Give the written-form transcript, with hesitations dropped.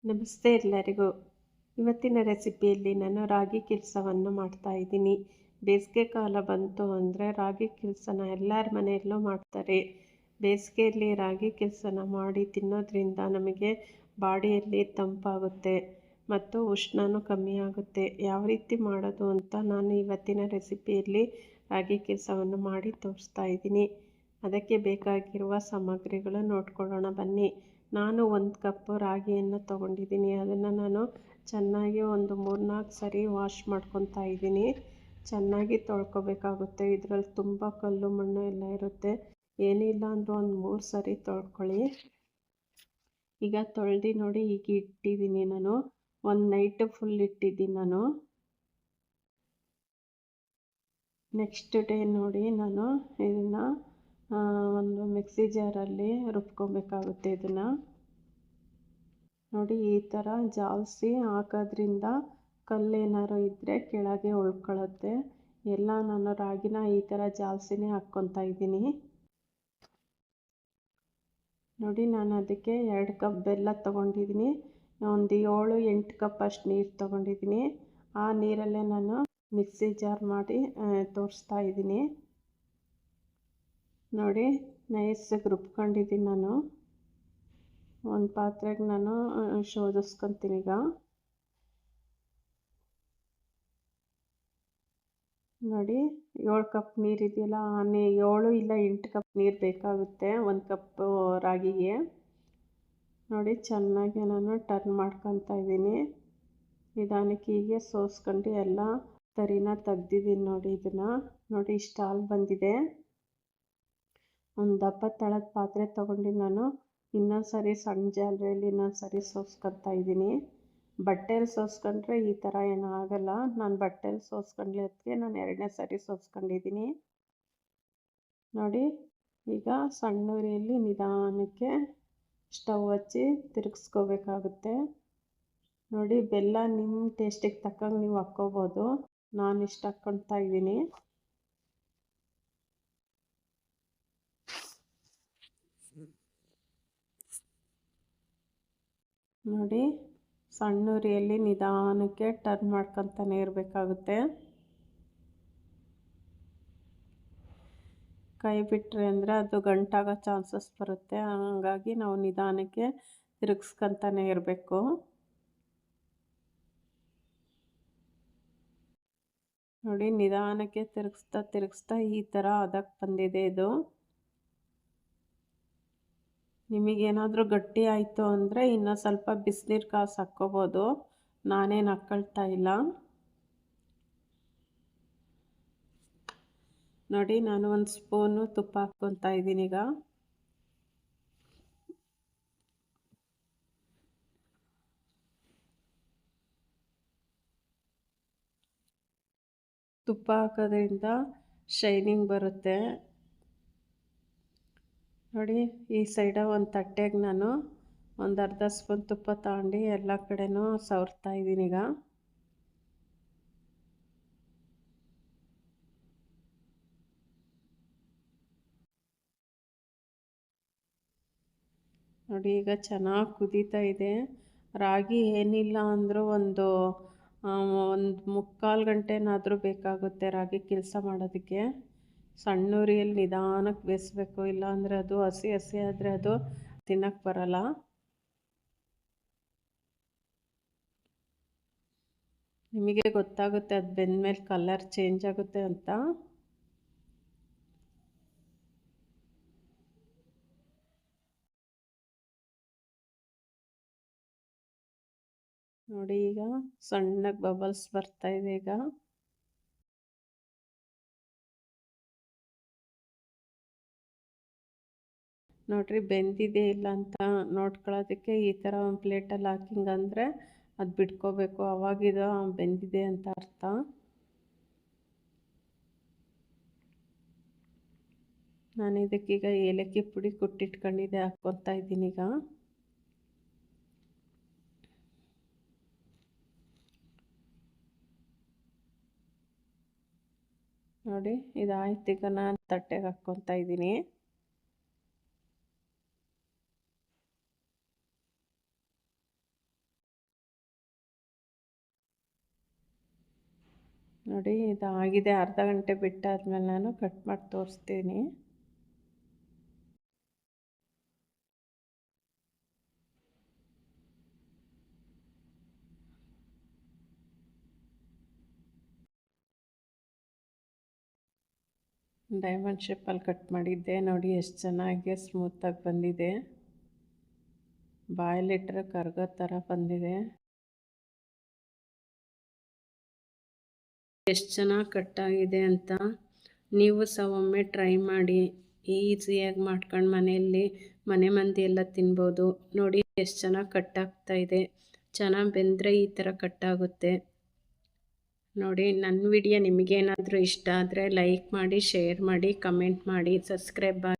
ನಮಸ್ತೆ ಎಲ್ಲರಿಗೂ. ಇವತ್ತಿನ ರೆಸಿಪಿಯಲ್ಲಿ ನಾನು ರಾಗಿ ಕಿಲ್ಸವನ್ನು ಮಾಡ್ತಾಯಿದ್ದೀನಿ. ಬೇಸಿಗೆ ಕಾಲ ಬಂತು ಅಂದರೆ ರಾಗಿ ಕಿಲ್ಸನ ಎಲ್ಲರ ಮನೆಯಲ್ಲೂ ಮಾಡ್ತಾರೆ. ಬೇಸಿಗೆಯಲ್ಲಿ ರಾಗಿ ಕಿಲ್ಸನ ಮಾಡಿ ತಿನ್ನೋದ್ರಿಂದ ನಮಗೆ ಬಾಡಿಯಲ್ಲಿ ತಂಪಾಗುತ್ತೆ ಮತ್ತು ಉಷ್ಣನೂ ಕಮ್ಮಿ ಆಗುತ್ತೆ. ಯಾವ ರೀತಿ ಮಾಡೋದು ಅಂತ ನಾನು ಇವತ್ತಿನ ರೆಸಿಪಿಯಲ್ಲಿ ರಾಗಿ ಕಿಲ್ಸವನ್ನು ಮಾಡಿ ತೋರಿಸ್ತಾ ಇದ್ದೀನಿ. ಅದಕ್ಕೆ ಬೇಕಾಗಿರುವ ಸಾಮಗ್ರಿಗಳು ನೋಡ್ಕೊಳ್ಳೋಣ ಬನ್ನಿ. ನಾನು 1 ಕಪ್ಪು ರಾಗಿಯನ್ನು ತೊಗೊಂಡಿದ್ದೀನಿ. ಅದನ್ನು ನಾನು ಚೆನ್ನಾಗಿ ಒಂದು 3-4 ಸರಿ ವಾಶ್ ಮಾಡ್ಕೊತಾ ಇದ್ದೀನಿ. ಚೆನ್ನಾಗಿ ತೊಳ್ಕೊಬೇಕಾಗುತ್ತೆ. ಇದರಲ್ಲಿ ತುಂಬ ಕಲ್ಲು ಮಣ್ಣು ಎಲ್ಲ ಇರುತ್ತೆ. ಏನಿಲ್ಲ ಅಂದರೂ ಒಂದು 3 ಸರಿ ತೊಳ್ಕೊಳ್ಳಿ. ಈಗ ತೊಳೆದು ನೋಡಿ, ಈಗ ಇಟ್ಟಿದ್ದೀನಿ ನಾನು. ಒಂದು ನೈಟ್ ಫುಲ್ ಇಟ್ಟಿದ್ದೀನಿ ನಾನು. ನೆಕ್ಸ್ಟ್ ಡೇ ನೋಡಿ ನಾನು ಇದನ್ನು ಒಂದು ಮಿಕ್ಸಿ ಜಾರಲ್ಲಿ ರುಬ್ಕೊಬೇಕಾಗುತ್ತೆ. ಇದನ್ನು ನೋಡಿ, ಈ ಥರ ಜಾಲಿಸಿ ಹಾಕೋದ್ರಿಂದ ಕಲ್ಲೇನಾದ್ರು ಇದ್ದರೆ ಕೆಳಗೆ ಉಳ್ಕೊಳ್ಳುತ್ತೆ. ಎಲ್ಲ ನಾನು ರಾಗಿನ ಈ ಥರ ಜಾಲಿಸಿನೇ ಹಾಕ್ಕೊತಾ ಇದ್ದೀನಿ. ನೋಡಿ, ನಾನು ಅದಕ್ಕೆ 2 ಕಪ್ ಬೆಲ್ಲ ತೊಗೊಂಡಿದ್ದೀನಿ. ಒಂದು 7-8 ಕಪ್ ಅಷ್ಟು ನೀರು ತೊಗೊಂಡಿದ್ದೀನಿ. ಆ ನೀರಲ್ಲೇ ನಾನು ಮಿಕ್ಸಿ ಜಾರ್ ಮಾಡಿ ತೋರಿಸ್ತಾ ಇದ್ದೀನಿ. ನೋಡಿ, ನೈಸಾಗಿ ರುಬ್ಕೊಂಡಿದ್ದೀನಿ ನಾನು. ಒಂದು ಪಾತ್ರೆಗೆ ನಾನು ಶೋಧಿಸ್ಕೊತೀನಿ. ಈಗ ನೋಡಿ, 7 ಕಪ್ ನೀರಿದೆಯಲ್ಲ, 7 ಇಲ್ಲ 8 ಕಪ್ ನೀರು ಬೇಕಾಗುತ್ತೆ 1 ಕಪ್ಪು ರಾಗಿಗೆ. ನೋಡಿ, ಚೆನ್ನಾಗಿ ನಾನು ಟರ್ನ್ ಮಾಡ್ಕೊತಾ ಇದ್ದೀನಿ. ನಿಧಾನಕ್ಕೆ ಹೀಗೆ ಸೋಸ್ಕೊಂಡು ಎಲ್ಲ ತರಿನ ತೆಗ್ದಿದ್ದೀನಿ. ನೋಡಿ, ಇದನ್ನು ನೋಡಿ, ಇಷ್ಟು ಹಾಲು ಬಂದಿದೆ. ಒಂದು ದಪ್ಪ ತಳದ ಪಾತ್ರೆ ತೊಗೊಂಡು ನಾನು ಇನ್ನೊಂದು ಸರಿ ಸಣ್ಣ ಜಾಲರಿಯಲ್ಲಿ ಇನ್ನೊಂದು ಸರಿ ಸೋಸ್ಕೊತಾ ಇದ್ದೀನಿ. ಬಟ್ಟೆಯಲ್ಲಿ ಸೋಸ್ಕೊಂಡ್ರೆ ಈ ಥರ ಏನೂ ಆಗೋಲ್ಲ. ನಾನು ಬಟ್ಟೆಯಲ್ಲಿ ಸೋಸ್ಕೊಂಡ್ಲಿದ್ದಕ್ಕೆ ನಾನು 2ನೇ ಸರಿ ಸೋಸ್ಕೊಂಡಿದ್ದೀನಿ. ನೋಡಿ, ಈಗ ಸಣ್ಣ ಉರಿಯಲ್ಲಿ ನಿಧಾನಕ್ಕೆ ಸ್ಟವ್ ಹಚ್ಚಿ ತಿರುಗಿಸ್ಕೋಬೇಕಾಗುತ್ತೆ. ನೋಡಿ, ಬೆಲ್ಲ ನಿಮ್ಮ ಟೇಸ್ಟಿಗೆ ತಕ್ಕಂಗೆ ನೀವು ಹಾಕ್ಕೋಬೋದು. ನಾನು ಇಷ್ಟು ಹಾಕ್ಕೊತಾ ಇದ್ದೀನಿ. ನೋಡಿ, ಸಣ್ಣ ಉರಿಯಲ್ಲಿ ನಿಧಾನಕ್ಕೆ ಟರ್ನ್ ಮಾಡ್ಕೊತಾನೆ ಇರಬೇಕಾಗುತ್ತೆ. ಕೈ ಬಿಟ್ಟರೆ ಅಂದರೆ ಅದು ಗಂಟಾಗೋ ಚಾನ್ಸಸ್ ಬರುತ್ತೆ. ಹಾಗಾಗಿ ನಾವು ನಿಧಾನಕ್ಕೆ ತಿರುಗಿಸ್ಕೊತಾನೆ ಇರಬೇಕು. ನೋಡಿ, ನಿಧಾನಕ್ಕೆ ತಿರುಗಿಸ್ತಾ ಈ ಥರ ಅದಕ್ಕೆ ಬಂದಿದೆ. ಇದು ನಿಮಗೇನಾದರೂ ಗಟ್ಟಿ ಆಯಿತು ಅಂದರೆ ಇನ್ನೂ ಸ್ವಲ್ಪ ಬಿಸಿನೀರು ಕಾಸು ಹಾಕ್ಕೋಬೋದು. ನಾನೇನು ಹಾಕ್ಕೊಳ್ತಾ ಇಲ್ಲ. ನೋಡಿ, ನಾನು 1 ಸ್ಪೂನು ತುಪ್ಪ ಹಾಕ್ಕೊತಾ ಇದ್ದೀನಿ. ಈಗ ತುಪ್ಪ ಹಾಕೋದ್ರಿಂದ ಶೈನಿಂಗ್ ಬರುತ್ತೆ. ನೋಡಿ, ಈ ಸೈಡ ಒಂದು ತಟ್ಟೆಗೆ ನಾನು ಒಂದು ಅರ್ಧ ಸ್ಪೂನ್ ತುಪ್ಪ ತಗೊಂಡು ಎಲ್ಲ ಕಡೆನೂ ಸವರ್ತಾ ಇದ್ದೀನಿ. ಈಗ ನೋಡಿ, ಈಗ ಚೆನ್ನಾಗಿ ಕುದೀತಾ ಇದೆ. ರಾಗಿ ಏನಿಲ್ಲ ಅಂದರೂ ಒಂದು 3/4 ಗಂಟೆನಾದರೂ ಬೇಕಾಗುತ್ತೆ ರಾಗಿ ಕೆಲಸ ಮಾಡೋದಕ್ಕೆ. ಸಣ್ಣ ಉರಿಯಲ್ಲಿ ನಿಧಾನಕ್ಕೆ ಬೇಯಿಸ್ಬೇಕು, ಇಲ್ಲಾಂದರೆ ಅದು ಹಸಿ ಹಸಿ ಆದರೆ ಅದು ತಿನ್ನಕ್ಕೆ ಬರಲ್ಲ. ನಿಮಗೆ ಗೊತ್ತಾಗುತ್ತೆ ಅದು ಬೆಂದಮೇಲೆ ಕಲರ್ ಚೇಂಜ್ ಆಗುತ್ತೆ ಅಂತ. ನೋಡಿ, ಈಗ ಸಣ್ಣಗೆ ಬಬಲ್ಸ್ ಬರ್ತಾ ಇದೆ. ಈಗ ನೋಡ್ರಿ, ಬೆಂದಿದೆ ಇಲ್ಲ ಅಂತ ನೋಡ್ಕೊಳ್ಳೋದಕ್ಕೆ ಈ ಥರ ಒಂದು ಪ್ಲೇಟಲ್ಲಿ ಹಾಕಿಂಗಂದರೆ ಅದು ಬಿಟ್ಕೋಬೇಕು. ಅವಾಗಿದು ಬೆಂದಿದೆ ಅಂತ ಅರ್ಥ. ನಾನು ಇದಕ್ಕೀಗ ಏಲಕ್ಕಿ ಪುಡಿ ಕುಟ್ಟಿಟ್ಕೊಂಡಿದ್ದೆ ಹಾಕ್ಕೊತಾ ಇದ್ದೀನಿ. ಈಗ ನೋಡಿ, ಇದಾಯ್ತು. ಈಗ ನಾನು ತಟ್ಟೆಗೆ ಹಾಕ್ಕೊತಾ ಇದ್ದೀನಿ. ನೋಡಿ ಇದು ಆಗಿದೆ. ಅರ್ಧ ಗಂಟೆ ಬಿಟ್ಟಾದ್ಮೇಲೆ ನಾನು ಕಟ್ ಮಾಡಿ ತೋರಿಸ್ತೀನಿ. ಡೈಮಂಡ್ ಶೇಪಲ್ಲಿ ಕಟ್ ಮಾಡಿದ್ದೆ. ನೋಡಿ ಎಷ್ಟು ಚೆನ್ನಾಗಿ ಸ್ಮೂತಾಗಿ ಬಂದಿದೆ. ಬಾಯಲ್ಲಿಟ್ಟರೆ ಕರ್ಗೋ ಥರ ಬಂದಿದೆ. ಎಷ್ಟು ಚೆನ್ನಾಗಿ ಕಟ್ಟಾಗಿದೆ ಅಂತ ನೀವು ಸಹ ಒಮ್ಮೆ ಟ್ರೈ ಮಾಡಿ. ಈಸಿಯಾಗಿ ಮಾಡ್ಕೊಂಡು ಮನೆಯಲ್ಲಿ ಮನೆ ಮಂದಿ ಎಲ್ಲ ತಿನ್ಬೋದು. ನೋಡಿ ಎಷ್ಟು ಚೆನ್ನಾಗಿ ಕಟ್ಟಾಗ್ತಾ ಇದೆ. ಚೆನ್ನಾಗಿ ಬೆಂದರೆ ಈ ಥರ ಕಟ್ಟಾಗುತ್ತೆ. ನೋಡಿ ನನ್ನ ವಿಡಿಯೋ ನಿಮಗೇನಾದರೂ ಇಷ್ಟ ಆದರೆ ಲೈಕ್ ಮಾಡಿ, ಶೇರ್ ಮಾಡಿ, ಕಮೆಂಟ್ ಮಾಡಿ, ಸಬ್ಸ್ಕ್ರೈಬ್ ಮಾಡಿ.